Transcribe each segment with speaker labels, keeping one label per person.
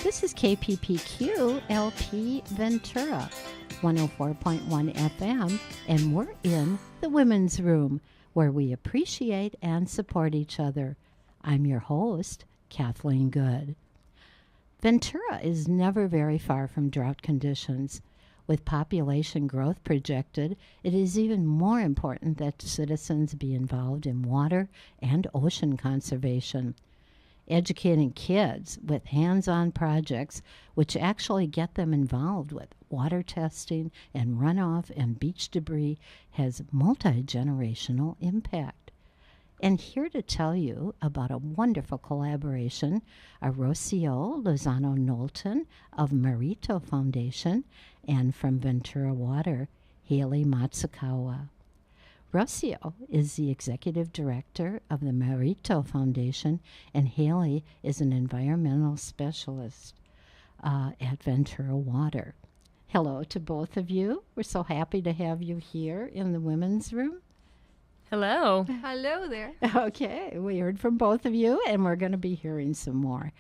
Speaker 1: This is KPPQ LP Ventura, 104.1 FM, and we're in the Women's Room, where we appreciate and support each other. I'm your host, Kathleen Good. Ventura is never very far from drought conditions. With population growth projected, it is even more important that citizens be involved in water and ocean conservation. Educating kids with hands-on projects which actually get them involved with water testing and runoff and beach debris has multi-generational impact. And here to tell you about a wonderful collaboration are Rocio Lozano-Knowlton of MERITO Foundation and from Ventura Water, Haili Matsukawa. Rocio is the executive director of the MERITO Foundation, and Haili is an environmental specialist at Ventura Water. Hello to both of you. We're so happy to have you here in the Women's Room.
Speaker 2: Hello.
Speaker 3: Hello there.
Speaker 1: Okay, we heard from both of you, and we're going to be hearing some more.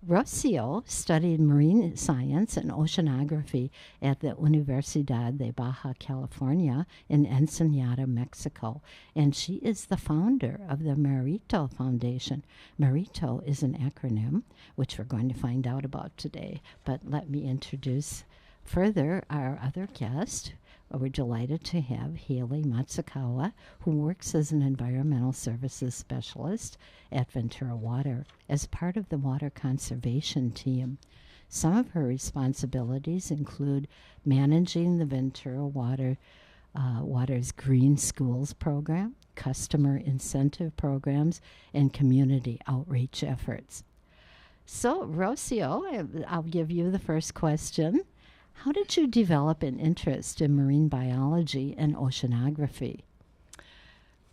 Speaker 1: Rocio studied marine science and oceanography at the Universidad de Baja California in Ensenada, Mexico, and she is the founder of the MERITO Foundation. MERITO is an acronym, which we're going to find out about today, but let me introduce further our other guest. We're delighted to have Haili Matsukawa, who works as an environmental services specialist at Ventura Water as part of the water conservation team. Some of her responsibilities include managing the Ventura Water's Green Schools program, customer incentive programs, and community outreach efforts. So, Rocio, I'll give you the first question. How did you develop an interest in marine biology and oceanography?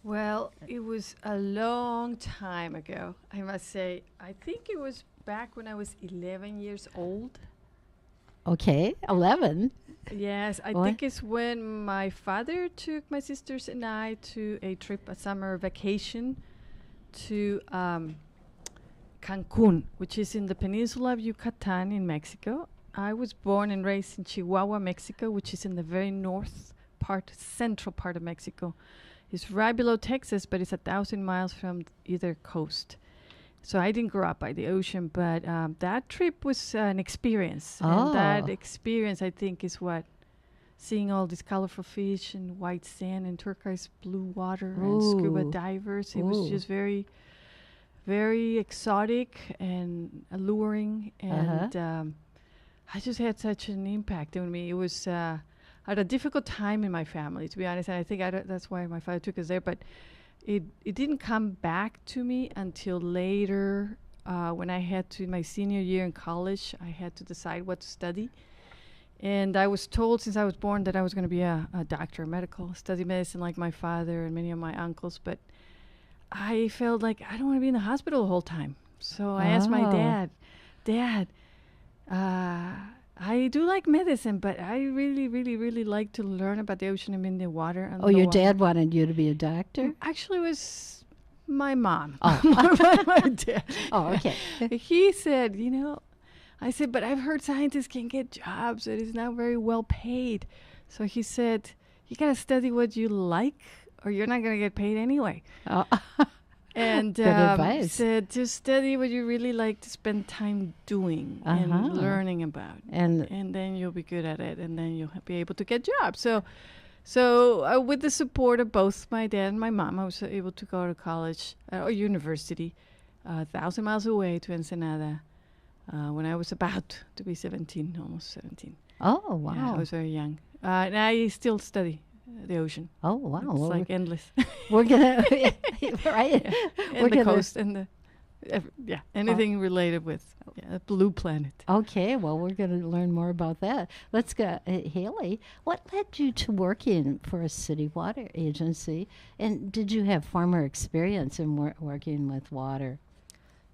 Speaker 3: Well, it was a long time ago, I must say. I think it was back when I was 11 years old.
Speaker 1: Okay, 11.
Speaker 3: Yes, I think it's when my father took my sisters and I to a trip, a summer vacation to Cancun, which is in the peninsula of Yucatan in Mexico. I was born and raised in Chihuahua, Mexico, which is in the very central part of Mexico. It's right below Texas, but it's 1,000 miles from either coast. So I didn't grow up by the ocean, but that trip was an experience.
Speaker 1: Oh.
Speaker 3: And that experience, I think, is what seeing all these colorful fish and white sand and turquoise blue water and scuba divers. It was just very, very exotic and alluring. And I just had such an impact on me. It was at a difficult time in my family, to be honest. And I think that's why my father took us there. But it didn't come back to me until later when I had to, my senior year in college, I had to decide what to study. And I was told since I was born that I was going to be a doctor, study medicine like my father and many of my uncles. But I felt like I don't want to be in the hospital the whole time. So I asked my Dad, I do like medicine, but I really, really, really like to learn about the ocean and in the water. And
Speaker 1: your dad wanted you to be a doctor?
Speaker 3: Actually, it was my mom.
Speaker 1: Oh.
Speaker 3: my dad.
Speaker 1: Oh, okay.
Speaker 3: He said, I said, but I've heard scientists can get jobs that is not very well paid. So he said, you got to study what you like or you're not going to get paid anyway.
Speaker 1: Oh.
Speaker 3: And
Speaker 1: good advice.
Speaker 3: said to study what you really like to spend time doing and learning about, and then you'll be good at it, and then you'll be able to get jobs. So with the support of both my dad and my mom, I was able to go to college or university, 1,000 miles away to Ensenada, when I was about to be 17, almost 17.
Speaker 1: Oh wow!
Speaker 3: Yeah, I was very young, and I still study the ocean.
Speaker 1: Oh wow!
Speaker 3: It's like endless.
Speaker 1: We're gonna right,
Speaker 3: and the coast and the anything related with the blue planet.
Speaker 1: Okay, well we're going to learn more about that. Let's go, Haili. What led you to working for a city water agency, and did you have former experience in working with water?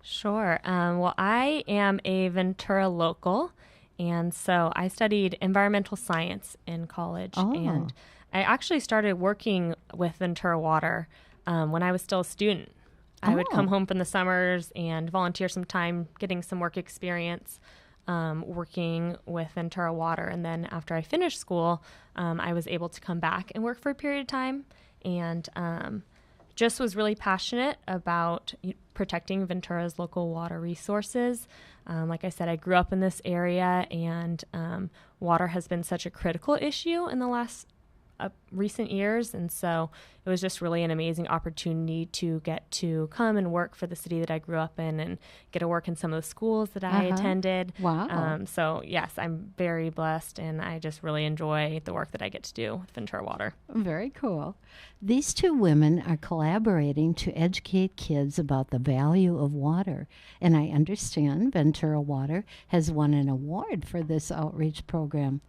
Speaker 2: Sure. Well, I am a Ventura local, and so I studied environmental science in college, and I actually started working with Ventura Water when I was still a student. I would come home from the summers and volunteer some time getting some work experience working with Ventura Water. And then after I finished school, I was able to come back and work for a period of time, and just was really passionate about protecting Ventura's local water resources. Like I said, I grew up in this area, and water has been such a critical issue in the last recent years, and so it was just really an amazing opportunity to get to come and work for the city that I grew up in and get to work in some of the schools that I attended.
Speaker 1: Wow.
Speaker 2: So yes, I'm very blessed, and I just really enjoy the work that I get to do with Ventura Water.
Speaker 1: Very cool. These two women are collaborating to educate kids about the value of water, and I understand Ventura Water has won an award for this outreach program.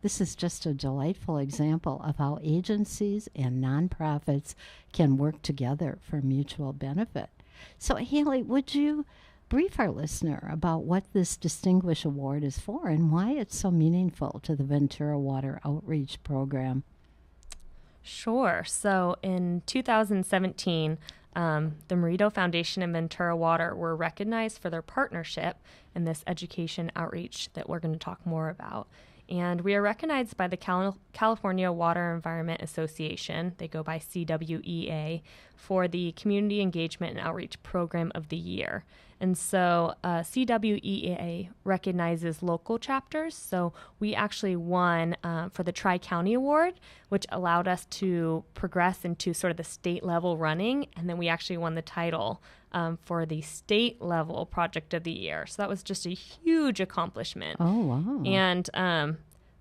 Speaker 1: This is just a delightful example of how agencies and nonprofits can work together for mutual benefit. So, Haili, would you brief our listener about what this distinguished award is for and why it's so meaningful to the Ventura Water Outreach Program?
Speaker 2: Sure. So in 2017, the MERITO Foundation and Ventura Water were recognized for their partnership in this education outreach that we're going to talk more about. And we are recognized by the California Water Environment Association, they go by CWEA, for the Community Engagement and Outreach Program of the Year. And so CWEA recognizes local chapters. So we actually won for the Tri-County Award, which allowed us to progress into sort of the state level running. And then we actually won the title for the state level project of the year. So that was just a huge accomplishment.
Speaker 1: Oh, wow.
Speaker 2: And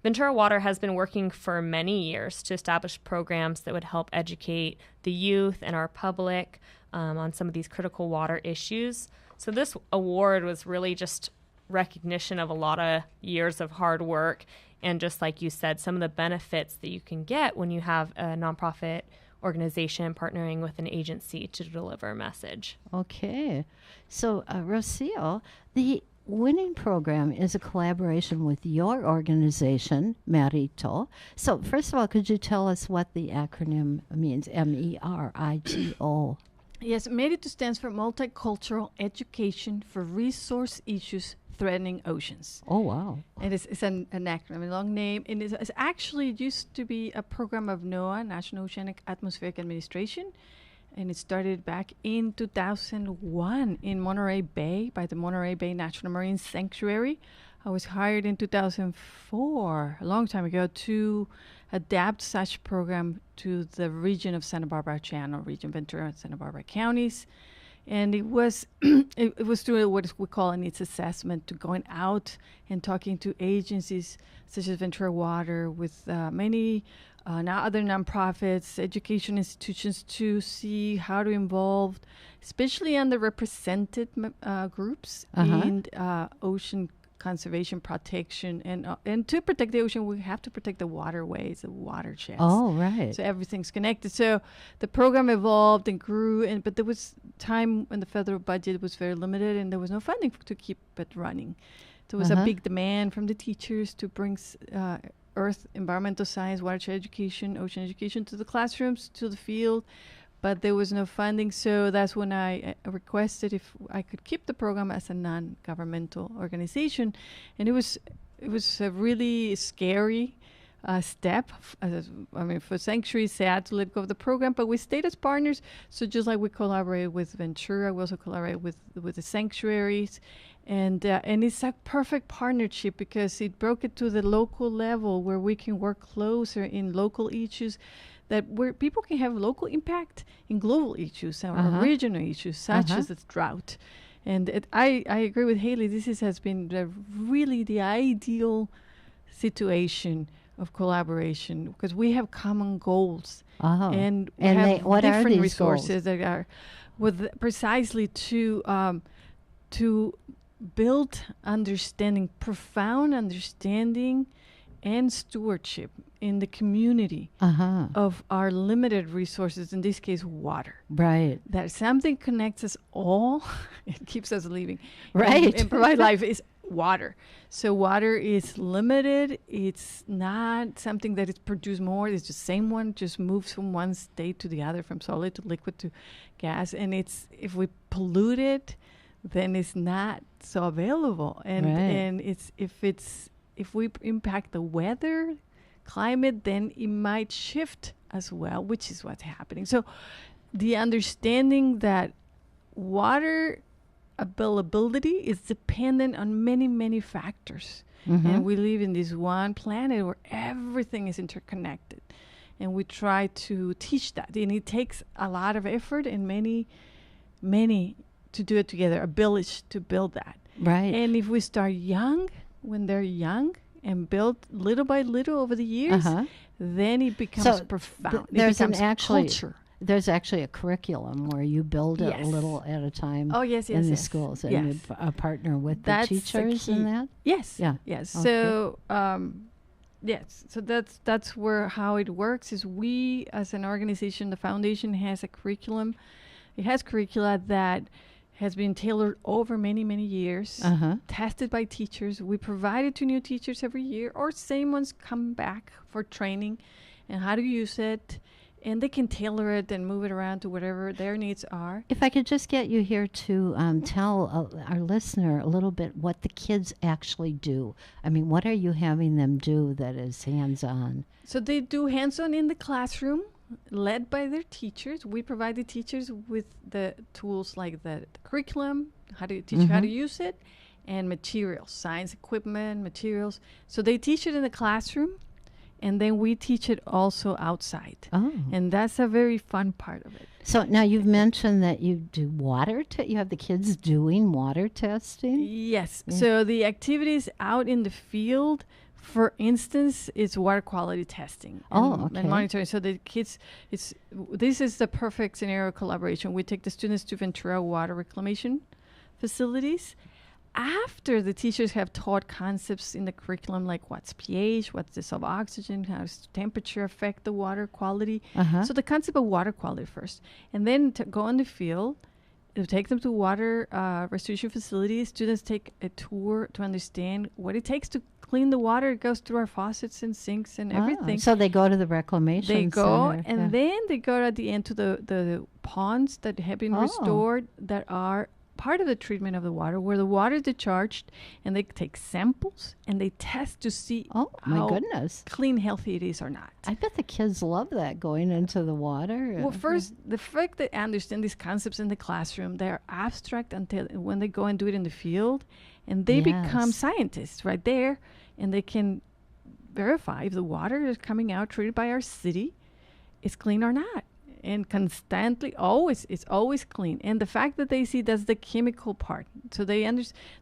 Speaker 2: Ventura Water has been working for many years to establish programs that would help educate the youth and our public on some of these critical water issues. So this award was really just recognition of a lot of years of hard work, and just like you said, some of the benefits that you can get when you have a nonprofit organization partnering with an agency to deliver a message.
Speaker 1: Okay. So, Rocio, the winning program is a collaboration with your organization, MERITO. So, first of all, could you tell us what the acronym means, MERITO?
Speaker 3: Yes, MERITO stands for Multicultural Education for Resource Issues Threatening Oceans.
Speaker 1: Oh, wow.
Speaker 3: It's an acronym, a long name. And it's actually used to be a program of NOAA, National Oceanic Atmospheric Administration. And it started back in 2001 in Monterey Bay by the Monterey Bay National Marine Sanctuary. I was hired in 2004, a long time ago, to adapt such program to the region of Santa Barbara Channel, region Ventura and Santa Barbara counties. And it was it was through what we call a needs assessment, to going out and talking to agencies such as Ventura Water, with many now other nonprofits, education institutions, to see how to involve, especially underrepresented groups in ocean conservation, protection, and to protect the ocean, we have to protect the waterways, the watersheds.
Speaker 1: Oh, right.
Speaker 3: So everything's connected. So the program evolved and grew, but there was time when the federal budget was very limited, and there was no funding to keep it running. There was a big demand from the teachers to bring earth, environmental science, watershed education, ocean education to the classrooms, to the field. But there was no funding, so that's when I requested if I could keep the program as a non-governmental organization. And it was a really scary step. For sanctuary, sad to let go of the program, but we stayed as partners. So just like we collaborated with Ventura, we also collaborated with the sanctuaries. And it's a perfect partnership because it broke it to the local level where we can work closer in local issues, that where people can have local impact in global issues or regional issues, such as the drought. And I agree with Haili. This has been really the ideal situation of collaboration, because we have common goals and we have
Speaker 1: what
Speaker 3: different
Speaker 1: are
Speaker 3: resources
Speaker 1: goals?
Speaker 3: that are with precisely to build understanding, profound understanding and stewardship in the community of our limited resources, in this case, water.
Speaker 1: Right.
Speaker 3: That something connects us all, it keeps us living.
Speaker 1: Right.
Speaker 3: And provide life is water. So water is limited. It's not something that is produced more. It's the same one, just moves from one state to the other, from solid to liquid to gas. And if we pollute it, then it's not so available. And if we impact the weather, climate, then it might shift as well, which is what's happening. So the understanding that water availability is dependent on many, many factors. And we live in this one planet where everything is interconnected. And we try to teach that. And it takes a lot of effort and many to do it together, a village to build that.
Speaker 1: Right.
Speaker 3: And if we start young, when they're young, and build little by little over the years, then it becomes profound.
Speaker 1: There's
Speaker 3: it becomes culture.
Speaker 1: There's actually a curriculum where you build it a little at a time in the schools, and you partner with the teachers in that?
Speaker 3: Yes. Yeah. Yes. Okay. So, so that's where how it works is we, as an organization, the foundation has a curriculum. It has curricula that has been tailored over many, many years, tested by teachers. We provide it to new teachers every year, or same ones come back for training and how to use it. And they can tailor it and move it around to whatever their needs are.
Speaker 1: If I could just get you here to tell our listener a little bit what the kids actually do. I mean, what are you having them do that is hands-on?
Speaker 3: So they do hands-on in the classroom, led by their teachers. We provide the teachers with the tools like the curriculum, how to teach you how to use it, and materials, science equipment, materials. So they teach it in the classroom, and then we teach it also outside. Oh. And that's a very fun part of it.
Speaker 1: So now you've mentioned that you do you have the kids doing water testing?
Speaker 3: Yes. Yeah. So the activities out in the field, for instance, is water quality testing and monitoring. So the kids, this is the perfect scenario of collaboration. We take the students to Ventura Water Reclamation facilities. After the teachers have taught concepts in the curriculum like what's pH, what's the dissolved oxygen, how does temperature affect the water quality. So the concept of water quality first. And then to go on the field, take them to water restoration facilities. Students take a tour to understand what it takes to clean the water. It goes through our faucets and sinks and everything.
Speaker 1: So they go to the reclamation
Speaker 3: center. They go, and
Speaker 1: then
Speaker 3: they go at the end to the ponds that have been restored that are part of the treatment of the water, where the water is discharged, and they take samples and they test to see how clean, healthy it is or not.
Speaker 1: I bet the kids love that, going into the water.
Speaker 3: Well, first, the fact that they understand these concepts in the classroom, they're abstract until when they go and do it in the field, and they become scientists right there, and they can verify if the water is coming out treated by our city is clean or not. And constantly, it's always clean. And the fact that they see that's the chemical part. So they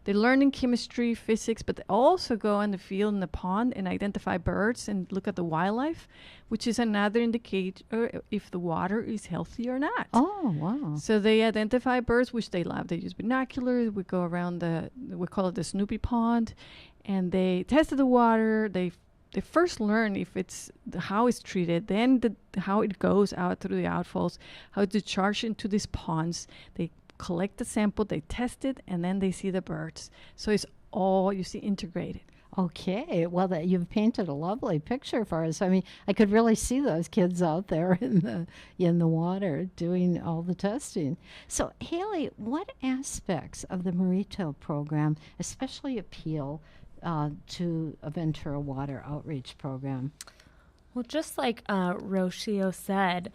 Speaker 3: learn in chemistry, physics, but they also go in the field in the pond and identify birds and look at the wildlife, which is another indicator if the water is healthy or not.
Speaker 1: Oh, wow.
Speaker 3: So they identify birds, which they love. They use binoculars. We go around we call it the Snoopy Pond, and they tested the water. They first learn if how it's treated, then how it goes out through the outfalls, how it's discharged into these ponds. They collect the sample, they test it, and then they see the birds. So it's all, you see, integrated.
Speaker 1: Okay, well, you've painted a lovely picture for us. I mean, I could really see those kids out there in the water doing all the testing. So, Haili, what aspects of the MERITO program especially appeal to a Ventura Water Outreach Program?
Speaker 2: Well, just like Rocio said,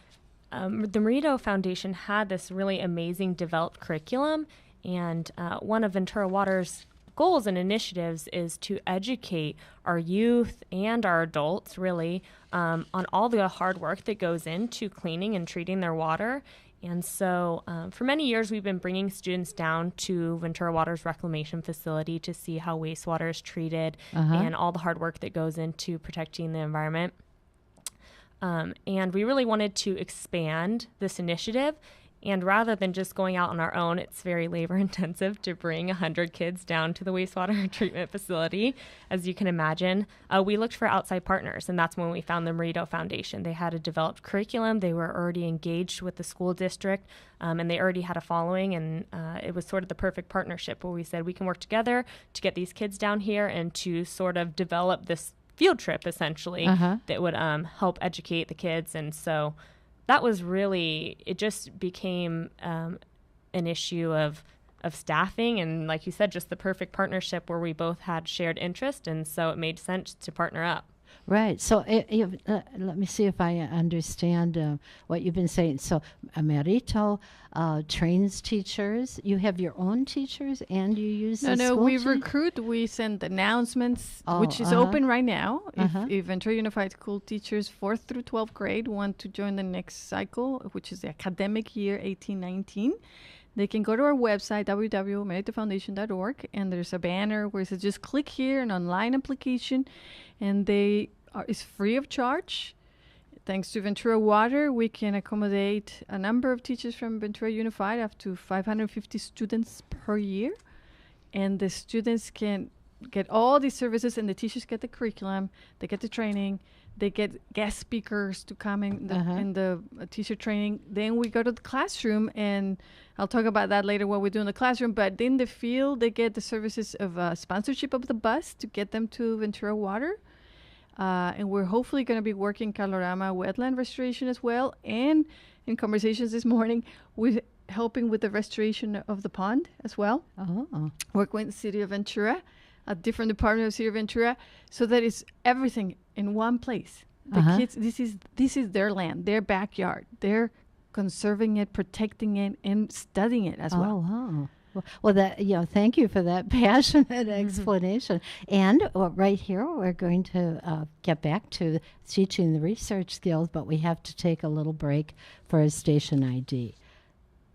Speaker 2: the MERITO Foundation had this really amazing developed curriculum, and one of Ventura Water's goals and initiatives is to educate our youth and our adults, really, on all the hard work that goes into cleaning and treating their water. And so for many years, we've been bringing students down to Ventura Water's reclamation facility to see how wastewater is treated and all the hard work that goes into protecting the environment. And we really wanted to expand this initiative. And rather than just going out on our own, it's very labor intensive to bring 100 kids down to the wastewater treatment facility, as you can imagine. We looked for outside partners, and that's when we found the MERITO Foundation. They had a developed curriculum. They were already engaged with the school district, and they already had a following. And it was sort of the perfect partnership where we said we can work together to get these kids down here and to sort of develop this field trip, essentially, that would help educate the kids. And so that was really, it just became an issue of staffing, and like you said, just the perfect partnership where we both had shared interest, and so it made sense to partner up.
Speaker 1: Right. So let me see if I understand what you've been saying. So MERITO trains teachers. You have your own teachers, and you use the school
Speaker 3: we recruit. We send announcements, which is open right now. If Ventura Unified School teachers 4th through 12th grade want to join the next cycle, which is the academic year 18-19, they can go to our website, www.meritofoundation.org, and there's a banner where it says just click here, an online application, and it's free of charge. Thanks to Ventura Water, we can accommodate a number of teachers from Ventura Unified, up to 550 students per year. And the students can get all these services, and the teachers get the curriculum, they get the training, they get guest speakers to come in the teacher training. Then we go to the classroom, and I'll talk about that later, what we do in the classroom. But in the field, they get the services of sponsorship of the bus to get them to Ventura Water. And we're hopefully going to be working Calorama wetland restoration as well. And in conversations this morning, we're helping with the restoration of the pond as well. Work with the city of Ventura, a different department of the city of Ventura, so that it's everything in one place. The kids, this is their land, their backyard. They're conserving it, protecting it, and studying it as well.
Speaker 1: Wow. Well, thank you for that passionate explanation. And right here, we're going to get back to teaching the research skills, but we have to take a little break for a station ID.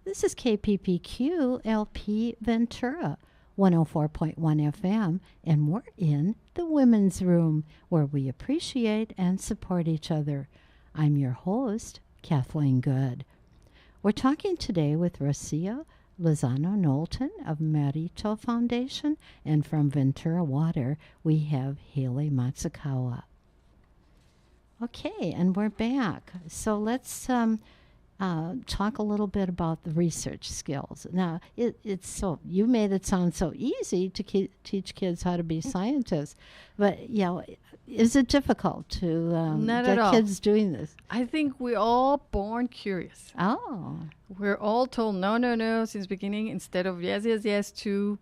Speaker 1: This is KPPQ LP Ventura, 104.1 FM, and we're in the Women's Room, where we appreciate and support each other. I'm your host, Kathleen Good. We're talking today with Rocio Lozano-Knowlton of MERITO Foundation, and from Ventura Water, we have Haili Matsukawa. Okay, and we're back. So let's talk a little bit about the research skills. Now, it's so, you made it sound so easy to teach kids how to be scientists, but is it difficult to get kids doing this?
Speaker 3: I think we're all born curious.
Speaker 1: Oh.
Speaker 3: We're all told no since the beginning, instead of yes, to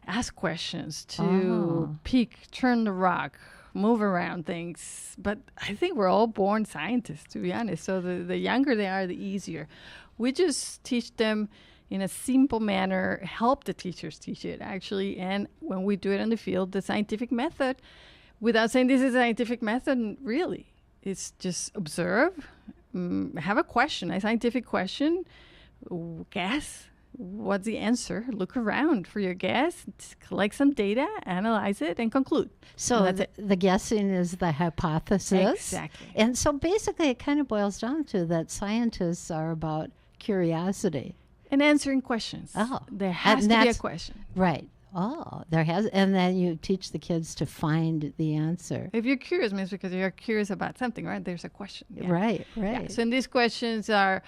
Speaker 3: ask questions, to peek, turn the rock, move around things. But I think we're all born scientists, to be honest. So the younger they are, the easier. We just teach them in a simple manner, help the teachers teach it, actually. And when we do it in the field, the scientific method, without saying this is a scientific method, really, it's just observe, have a question, a scientific question, guess. What's the answer? Look around for your guess, collect some data, analyze it, and conclude.
Speaker 1: So the guessing is the hypothesis.
Speaker 3: Exactly.
Speaker 1: And so basically it kind of boils down to that scientists are about curiosity.
Speaker 3: And answering questions. There has to be a question.
Speaker 1: Right. And then you teach the kids to find the answer.
Speaker 3: If you're curious, means because you're curious about something, right? There's a question. Yeah.
Speaker 1: Right.
Speaker 3: Yeah. So these questions are,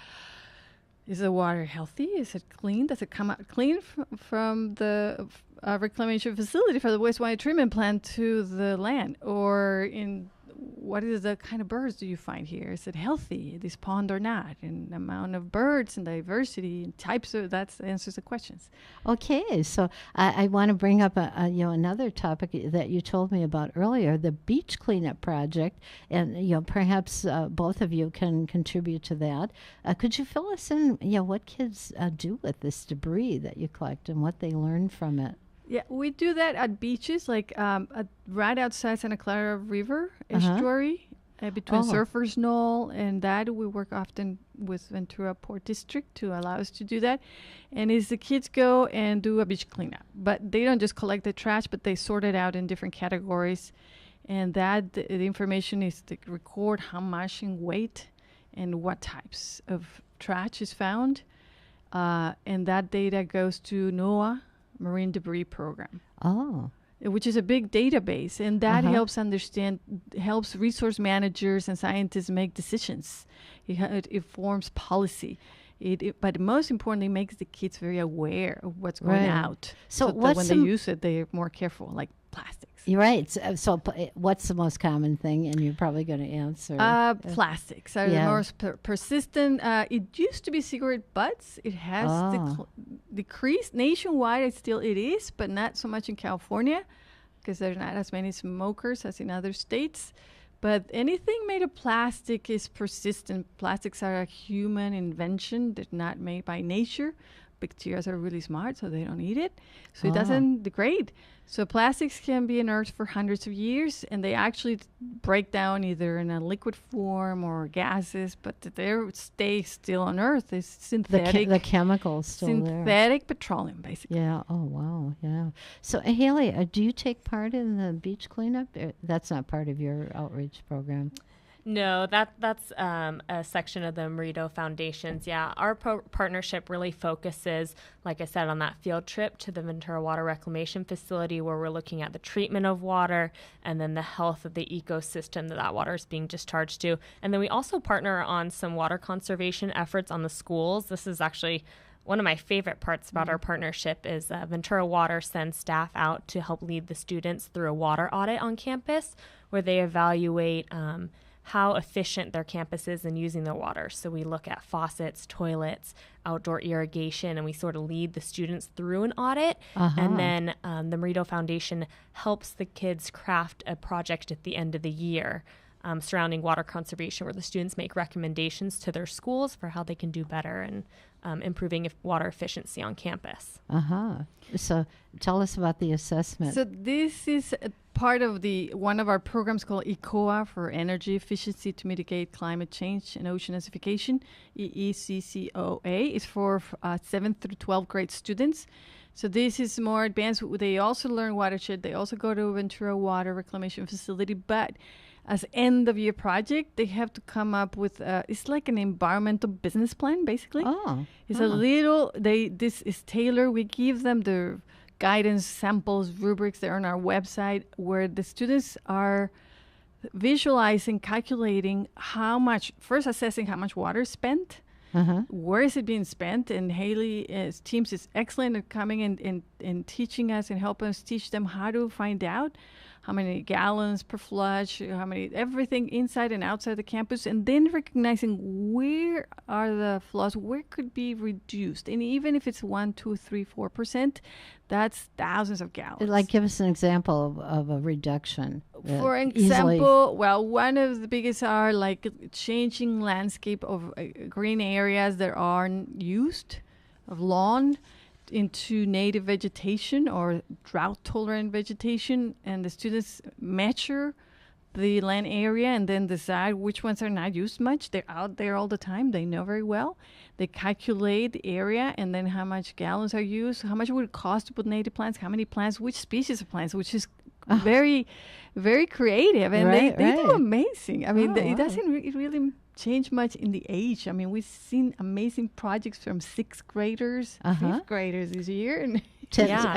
Speaker 3: is the water healthy? Is it clean? Does it come out clean from the reclamation facility for the wastewater treatment plant to the land? Or what is the kind of birds do you find here? Is it healthy, this pond, or not? And the amount of birds and diversity and types of that answers the questions. Okay,
Speaker 1: so I want to bring up another topic that you told me about earlier, the beach cleanup project, and perhaps both of you can contribute to that. Could you fill us in? What kids do with this debris that you collect and what they learn from it?
Speaker 3: Yeah, we do that at beaches, like right outside Santa Clara River estuary, between Surfers Knoll and that. We work often with Ventura Port District to allow us to do that. And the kids go and do a beach cleanup. But they don't just collect the trash, but they sort it out in different categories. And that the information is to record how much in weight and what types of trash is found. And that data goes to NOAA Marine Debris Program, which is a big database, and that helps resource managers and scientists make decisions. It informs policy. But most importantly, makes the kids very aware of what's going out. So that when they use it, they're more careful, like plastics.
Speaker 1: You're right. So what's the most common thing? And you're probably going to answer.
Speaker 3: Plastics are the most persistent. It used to be cigarette butts. It has decreased nationwide. It is, but not so much in California because there's not as many smokers as in other states. But anything made of plastic is persistent. Plastics are a human invention. They're not made by nature. Bacteria are really smart, so they don't eat it. So it doesn't degrade. So plastics can be in Earth for hundreds of years, and they actually break down either in a liquid form or gases, but they stay still on Earth. It's synthetic.
Speaker 1: The chemicals still
Speaker 3: synthetic petroleum, basically.
Speaker 1: Yeah. Oh, wow. Yeah. So, Haili, do you take part in the beach cleanup? That's not part of your outreach program.
Speaker 2: No, that's a section of the MERITO Foundations. Yeah, our partnership really focuses, like I said, on that field trip to the Ventura Water Reclamation Facility where we're looking at the treatment of water and then the health of the ecosystem that water is being discharged to. And then we also partner on some water conservation efforts on the schools. This is actually one of my favorite parts about our partnership is Ventura Water sends staff out to help lead the students through a water audit on campus where they evaluate how efficient their campus is in using their water. So we look at faucets, toilets, outdoor irrigation, and we sort of lead the students through an audit. And then the MERITO Foundation helps the kids craft a project at the end of the year surrounding water conservation where the students make recommendations to their schools for how they can do better and improving water efficiency on campus.
Speaker 1: So tell us about the assessment.
Speaker 3: So this is part of one of our programs called ECOA for Energy Efficiency to Mitigate Climate Change and Ocean Acidification. EECCOA is for 7th through 12th grade students. So this is more advanced. They also learn watershed. They also go to Ventura Water Reclamation Facility. But as end of year project, they have to come up with it's like an environmental business plan, basically. It's a little. This is tailored. We give them the guidance, samples, rubrics. They're on our website where the students are visualizing, calculating first assessing how much water is spent, where is it being spent, and Haili's teams is excellent at coming and teaching us and helping us teach them how to find out how many gallons per flush, everything inside and outside the campus, and then recognizing where are the flaws, where could be reduced. And even if it's 1, 2, 3, 4%, that's thousands of gallons.
Speaker 1: Like, give us an example of a reduction.
Speaker 3: For example, one of the biggest are like changing landscape of green areas that aren't used, of lawn, into native vegetation or drought-tolerant vegetation, and the students measure the land area and then decide which ones are not used much. They're out there all the time. They know very well. They calculate the area and then how much gallons are used, how much would it cost to put native plants, how many plants, which species of plants, which is very, very creative. And they do amazing. I mean, it doesn't really change much in the age. I mean, we've seen amazing projects from 6th graders, 5th graders this year. And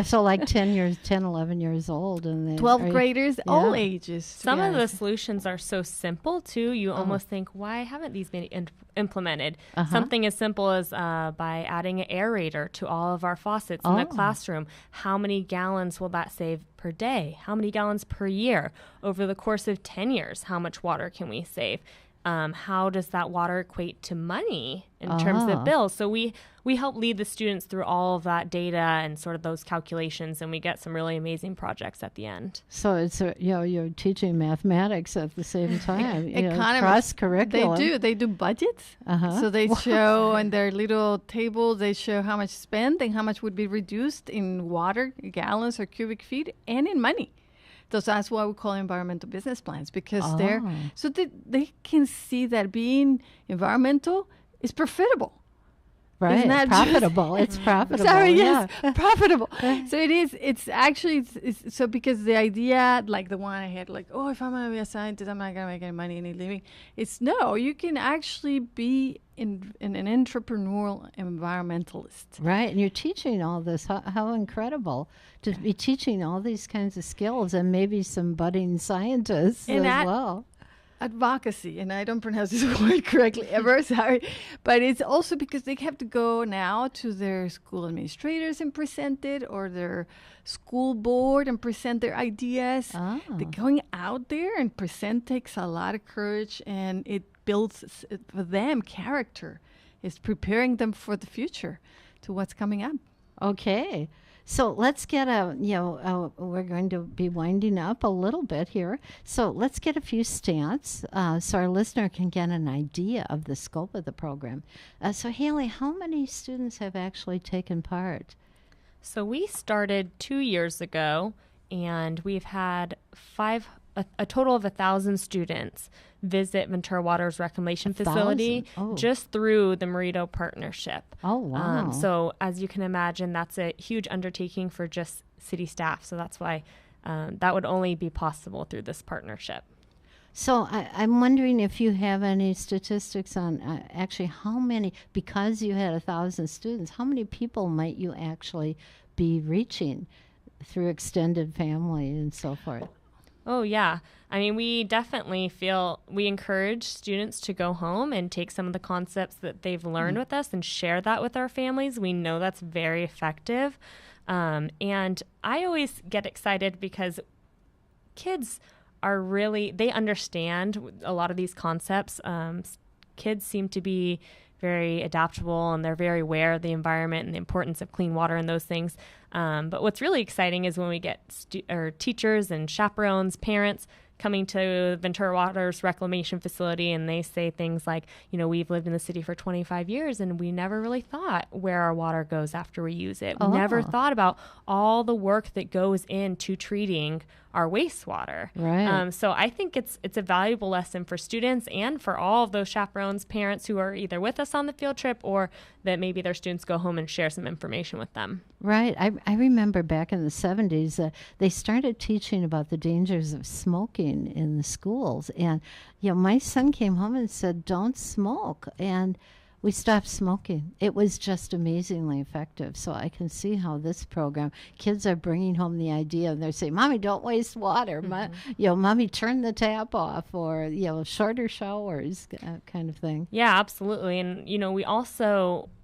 Speaker 1: so like 10, 11 years old. And
Speaker 3: 12th graders, all ages.
Speaker 2: Some of the solutions are so simple, too. You almost think, why haven't these been implemented? Something as simple as by adding an aerator to all of our faucets in the classroom. How many gallons will that save per day? How many gallons per year? Over the course of 10 years, how much water can we save? How does that water equate to money in terms of bills? So we help lead the students through all of that data and sort of those calculations, and we get some really amazing projects at the end.
Speaker 1: So it's you're teaching mathematics at the same time.
Speaker 3: Cross
Speaker 1: curriculum.
Speaker 3: They do budgets. So they show on their little table, they show how much spent and how much would be reduced in water, gallons or cubic feet, and in money. So that's why we call environmental business plans, because they can see that being environmental is profitable.
Speaker 1: Right, it's not profitable. It's profitable.
Speaker 3: Sorry, yes, profitable. So it is. It's actually so because the idea, like the one I had, like, if I'm gonna be a scientist, I'm not gonna make any money, any living. It's no, you can actually be in an entrepreneurial environmentalist.
Speaker 1: Right, and you're teaching all this. How incredible to be teaching all these kinds of skills, and maybe some budding scientists as well.
Speaker 3: Advocacy, and I don't pronounce this word correctly ever, sorry, but it's also because they have to go now to their school administrators and present it, or their school board and present their ideas. They're going out there and present takes a lot of courage, and it builds for them character. It's preparing them for the future, to what's coming up.
Speaker 1: Okay. So let's get we're going to be winding up a little bit here. So let's get a few stats so our listener can get an idea of the scope of the program. So Haili, how many students have actually taken part?
Speaker 2: So we started 2 years ago, and we've had a total of 1,000 students visit Ventura Water's reclamation facility just through the MERITO partnership.
Speaker 1: Oh, wow.
Speaker 2: So as you can imagine, that's a huge undertaking for just city staff. So that's why that would only be possible through this partnership.
Speaker 1: So I'm wondering if you have any statistics on actually how many, because you had 1,000 students, how many people might you actually be reaching through extended family and so forth?
Speaker 2: Oh, yeah. I mean, we definitely we encourage students to go home and take some of the concepts that they've learned with us and share that with our families. We know that's very effective. And I always get excited because kids they understand a lot of these concepts. Kids seem to be very adaptable, and they're very aware of the environment and the importance of clean water and those things. But what's really exciting is when we get teachers and chaperones, parents coming to Ventura Water's reclamation facility, and they say things like, we've lived in the city for 25 years and we never really thought where our water goes after we use it. We never thought about all the work that goes into treating our wastewater.
Speaker 1: Right.
Speaker 2: So I think it's a valuable lesson for students and for all of those chaperones, parents who are either with us on the field trip or that maybe their students go home and share some information with them.
Speaker 1: Right. I remember back in the 70s, they started teaching about the dangers of smoking in the schools. And, my son came home and said, don't smoke. And we stopped smoking. It was just amazingly effective. So I can see how this program, kids are bringing home the idea, and they're saying, Mommy, don't waste water. Mommy, turn the tap off, or, shorter showers, kind of thing.
Speaker 2: Yeah, absolutely. And,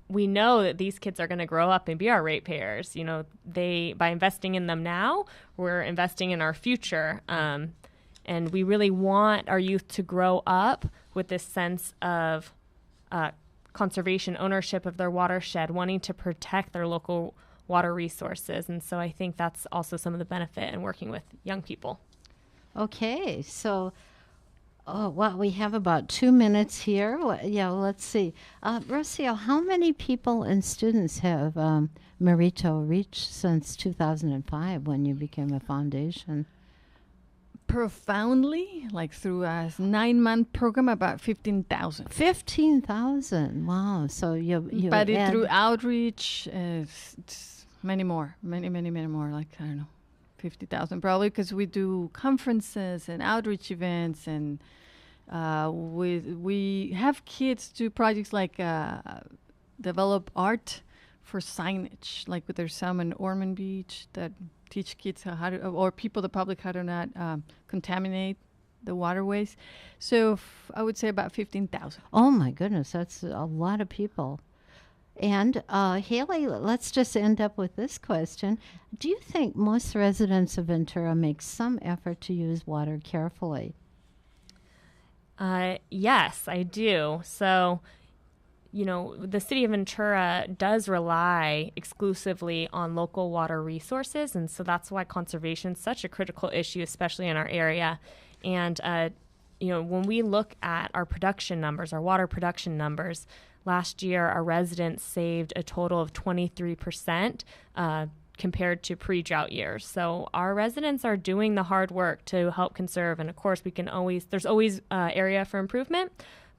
Speaker 2: we know that these kids are going to grow up and be our ratepayers. By investing in them now, we're investing in our future. And we really want our youth to grow up with this sense of conservation, ownership of their watershed, wanting to protect their local water resources. And so I think that's also some of the benefit in working with young people.
Speaker 1: Okay, so we have about 2 minutes here. Let's see. Rocio, how many people and students have MERITO reached since 2005 when you became a foundation?
Speaker 3: Profoundly, like through a 9-month program, about 15,000.
Speaker 1: 15,000. Wow. So
Speaker 3: but through outreach, it's many more, many more. Like, I don't know, 50,000 probably, because we do conferences and outreach events, and we have kids do projects like develop art for signage, like with their Salmon Ormond Beach, that teach kids how to, or people, the public, how to not contaminate the waterways. So I would say about 15,000.
Speaker 1: Oh my goodness, that's a lot of people. And Haili, let's just end up with this question. Do you think most residents of Ventura make some effort to use water carefully?
Speaker 2: Yes, I do. So, the city of Ventura does rely exclusively on local water resources, and so that's why conservation is such a critical issue, especially in our area. And, when we look at our production numbers, our water production numbers, last year our residents saved a total of 23% compared to pre-drought years. So our residents are doing the hard work to help conserve, and of course there's always area for improvement.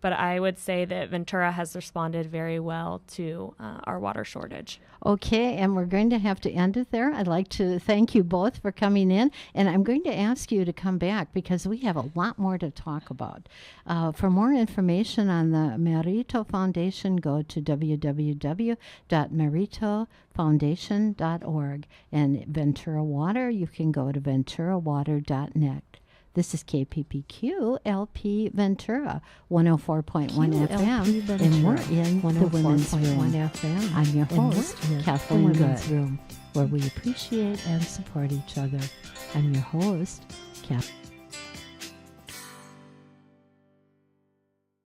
Speaker 2: But I would say that Ventura has responded very well to our water shortage.
Speaker 1: Okay, and we're going to have to end it there. I'd like to thank you both for coming in, and I'm going to ask you to come back because we have a lot more to talk about. For more information on the MERITO Foundation, go to www.meritofoundation.org. And Ventura Water, you can go to venturawater.net. This is KPPQ LP Ventura, 104.1 FM, and we're in the Women's Room. I'm your host, Kathleen Good, where we appreciate and support each other. I'm your host, Kathleen.